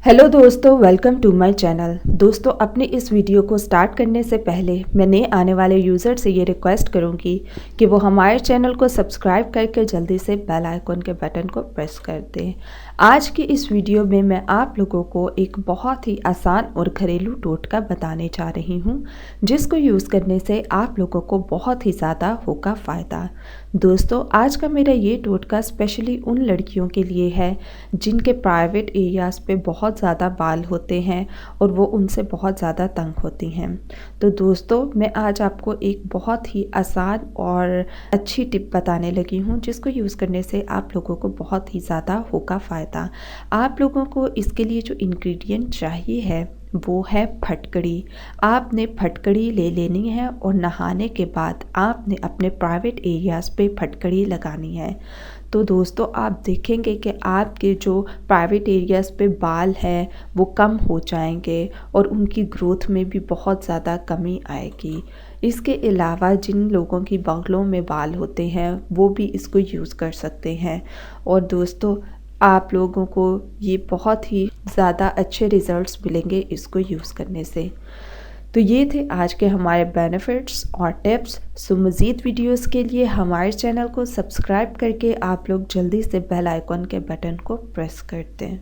Hello दोस्तों, welcome to my channel. दोस्तों, अपने इस वीडियो को स्टार्ट करने से पहले मैं नए आने वाले यूज़र से ये रिक्वेस्ट करूंगी कि वो हमारे चैनल को सब्सक्राइब करके जल्दी से बेल आइकन के बटन को प्रेस कर दें। आज की इस वीडियो में मैं आप लोगों को एक बहुत ही आसान और घरेलू टोटका बताने जा रही हूँ, जिसको यूज़ करने से आप लोगों को बहुत ही ज़्यादा होगा फ़ायदा। दोस्तों, आज का मेरा ये टोटका स्पेशली उन लड़कियों के लिए है जिनके प्राइवेट एरियाज़ पे बहुत ज़्यादा बाल होते हैं और वो उनसे बहुत ज़्यादा तंग होती हैं। तो दोस्तों, मैं आज आपको एक बहुत ही आसान और अच्छी टिप बताने लगी हूँ, जिसको यूज़ करने से आप लोगों को बहुत ही ज़्यादा होगा फ़ायदा। आप लोगों को इसके लिए जो इंग्रेडिएंट चाहिए है वो है फटकड़ी। आपने फटकड़ी ले लेनी है और नहाने के बाद आपने अपने प्राइवेट एरियाज़ पे फटकड़ी लगानी है। तो दोस्तों, आप देखेंगे कि आपके जो प्राइवेट एरियाज़ पे बाल हैं वो कम हो जाएंगे और उनकी ग्रोथ में भी बहुत ज़्यादा कमी आएगी। इसके अलावा जिन लोगों की बालों में बाल होते हैं वो भी इसको यूज़ कर सकते हैं। और दोस्तों, आप लोगों को ये बहुत ही ज़्यादा अच्छे रिज़ल्ट्स मिलेंगे इसको यूज़ करने से। तो ये थे आज के हमारे बेनिफिट्स और टिप्स। सो मज़ीद वीडियोस के लिए हमारे चैनल को सब्सक्राइब करके आप लोग जल्दी से बेल आइकन के बटन को प्रेस कर दें।